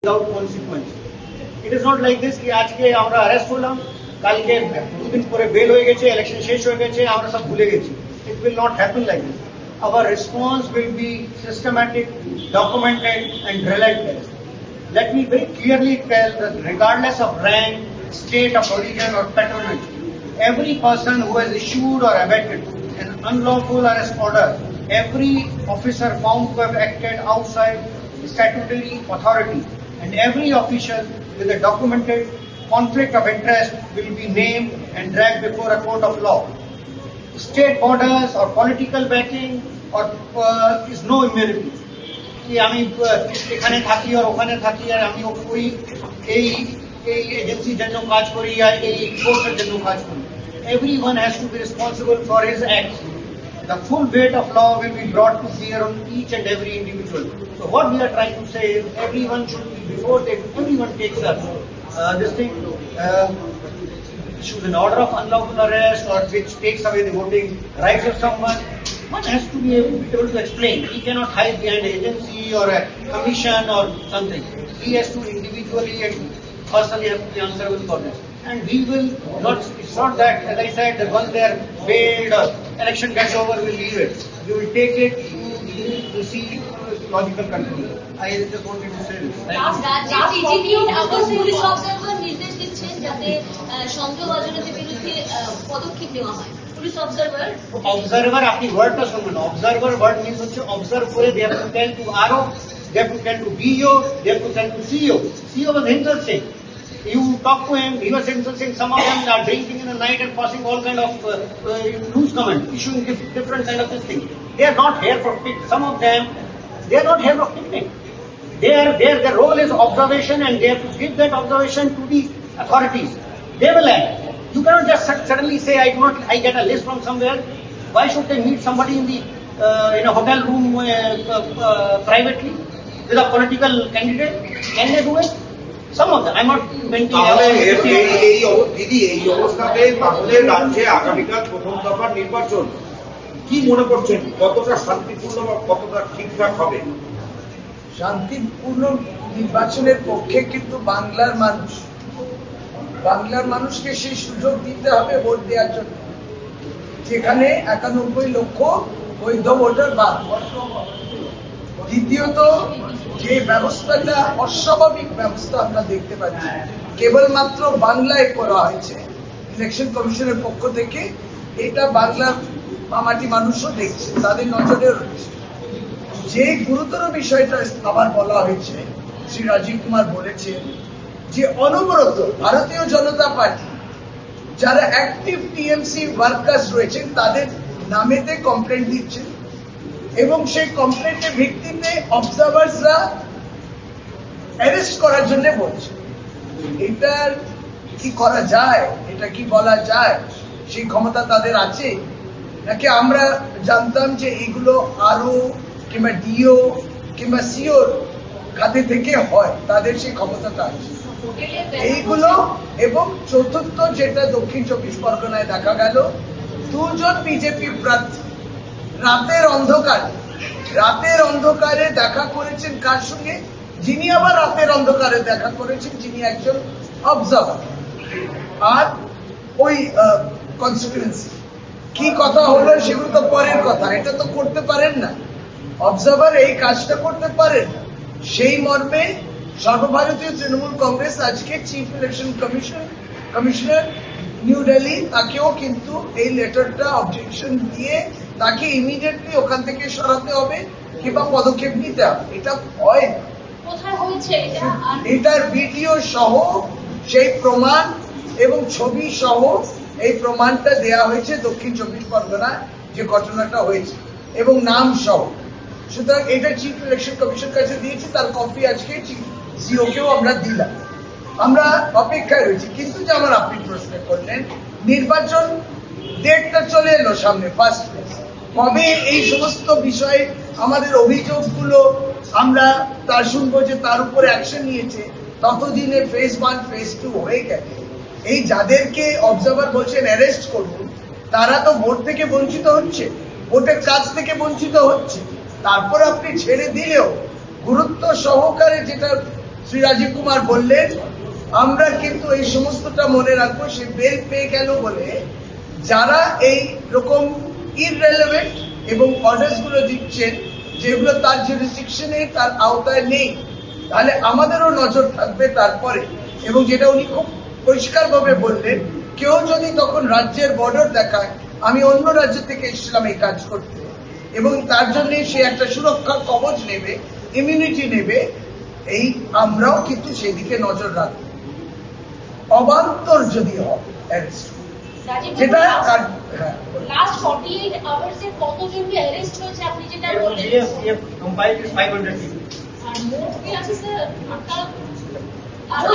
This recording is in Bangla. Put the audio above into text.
without consequence. It is not like this कि आज के আমরা अरेस्ट করলাম কালকে দুদিন পরে বেল হয়ে গেছে ইলেকশন শেষ হয়ে গেছে আমরা সব ভুলে গেছি. It will not happen like this. Our response will be systematic, documented and relentless. Let me very clearly tell that regardless of rank, state of origin or patronage, every person who has issued or abetted an unlawful arrest order, every officer found to have acted outside statutory authority, and every official with a documented conflict of interest will be named and dragged before a court of law. State borders or political backing or is no immunity. कि আমি এখানে থাকি আর ওখানে থাকি আর আমি ওই এই এজেন্সির জন্য কাজ করি আর এই কোর্সের জন্য কাজ করি. Everyone has to be responsible for his acts. The full weight of law will be brought to bear on each and every individual. So what we are trying to say is everyone should be, before everyone takes up this thing, issues an order of unlawful arrest or which takes away the voting rights of someone, one has to be able to explain. He cannot hide behind an agency or a commission or something. He has to individually and personally have to be answerable for this. And we will not, it's not that, as I said, that once they are bailed or election gets over, we'll leave it. We will take it to see logical conclusion. I just wanted to say this. Observer, আপনি ওয়ার্ডটা শুনুন. Observer word means হচ্ছে observe করে they have to tell to RO, they have to tell to DO, they have to tell to CEO. CEO was himself saying. You talk to him, he was himself saying some of them are drinking in the night and passing all kind of loose comments, issuing different kind of this thing. They are not here for picnic. Some of them, they are not here for picnic. Their role is observation and they have to give that observation to the authorities. They will act. You cannot just suddenly say, I get a list from somewhere. Why should they meet somebody in a hotel room privately with a political candidate? Can they do it? Some of them. I'm not mentioning. এই অবস্থাতে তাহলে রাজ্যে আগামীকাল প্রথম দফার নির্বাচন কি মনে করছেন কতটা শান্তিপূর্ণ বা কতটা ঠিকঠাক হবে? শান্তিপূর্ণ নির্বাচনের পক্ষে কিন্তু বাংলার মানুষকে সেই সুযোগ দিতে হবে ভোট দেওয়ার জন্য, যেখানে 91 লক্ষ বৈধ ভোটার বাদ। দ্বিতীয়ত, যে ব্যবস্থাটা অস্বাভাবিক ব্যবস্থা আমরা দেখতে পাচ্ছি কেবলমাত্র বাংলায় করা হয়েছে ইলেকশন কমিশনের পক্ষ থেকে, এটা বাংলার মামাটি মানুষও দেখছে, তাদের নজরে রয়েছে। যে গুরুতর বিষয়টা আবার বলা হয়েছে, শ্রী রাজীব কুমার বলেছেন যে অনবরত ভারতীয় জনতা পার্টি যারা অ্যাক্টিভ টিএমসি ওয়ার্কার্স রয়েছেন তাদের নামেতে কমপ্লেন্ট দিচ্ছেন এবং সেই কমপ্লেন্টের ভিত্তিতে অবজার্ভার্সরা অ্যারেস্ট করার জন্য বলছে। এটার কি করা যায়, এটা কি বলা যায়, সেই ক্ষমতা তাদের আছে নাকি আমরা জানতাম যে এগুলো আরও কিংবা ডিও কিংবা সিওর খাতে থেকে হয়, তাদের সেই ক্ষমতাটা আছে এইগুলো। এবং চতুর্থ, যেটা দক্ষিণ 24 পরগনায় দেখা গেল, 2 জন বিজেপি প্রার্থী রাতের অন্ধকারে দেখা করেছেন কার সঙ্গে, যিনি আবার রাতের অন্ধকারে দেখা করেছেন যিনি একজন অবজার্ভার। আর ওই কনস্টিটিউয়েন্সি কি কথা হলো সেগুলো তো পরের কথা, এটা তো করতে পারেন না অবজার্ভার, এই কাজটা করতে পারেন না। সেই মর্মে সর্বভারতীয় তৃণমূল কংগ্রেস আজকে chief election commissioner new Delhi, তাকেও কিন্তু এই লেটারটা অবজেকশন দিয়ে তাকে ইমিডিয়েটলি ওখান থেকে সরাতে হবে কিংবা পদক্ষেপ নিতে হবে। এটা হয় না, এটার ভিডিও সহ সেই প্রমাণ এবং ছবি সহ এই প্রমাণটা দেয়া হয়েছে দক্ষিণ 24 পরগনায় যে ঘটনাটা হয়েছে এবং নাম সহ। সুতরাং এটা চিফ ইলেকশন কমিশন কাছে দিয়েছি, তার কপি আজকে চিফ সিওকেও আমরা দিলাম। আমরা অপেক্ষায় রয়েছি। কিন্তু যে আমার আপনি প্রশ্ন করলেন, নির্বাচন ডেটটা চলে এলো সামনে, ফার্স্ট ফেজ কবে, এই সমস্ত বিষয়ে আমাদের অভিযোগগুলো আমরা তার শুনবো যে তার উপরে অ্যাকশন নিয়েছে, ততদিনে ফেজ 1 ফেজ 2 হয়ে গেছে। এই যাদেরকে অবজার্ভার বলছেন অ্যারেস্ট করুন, তারা তো ভোট থেকে বঞ্চিত হচ্ছে, ভোটের কাজ থেকে বঞ্চিত হচ্ছে। তারপর আপনি ছেড়ে দিলেও গুরুত্ব সহকারে যেটা শ্রী রাজীব কুমার বললেন, আমরা কিন্তু এই সমস্তটা মনে রাখবো। সে বেল পেয়ে গেল বলে যারা এই রকম ইররেলেভেন্ট এবং অর্ডার্স গুলো দিচ্ছেন যেগুলো তার জুরিসডিকশনে, তার আওতায় নেই, তাহলে আমাদেরও নজর থাকবে তারপরে। এবং যেটা উনি খুব পরিষ্কারভাবে বললেন, কেউ যদি তখন রাজ্যের বর্ডার দেখায় আমি অন্য রাজ্য থেকে এসেছিলাম এই কাজ করতে, এবং তার জন্য সে একটা সুরক্ষা কবচ নেবে, ইমিউনিটি নেবে, এই আমরাও কিন্তু সেদিকে নজর রাখবো। অবান্তর যদি হয় অ্যারেস্ট, যেটা হ্যাঁ, লাস্ট 48 আওয়ার্স এ কতজনকে অ্যারেস্ট হয়েছে আপনি যেটা বললেন? we have compiled is 500 people. আর মোট কি আছে স্যার? আরো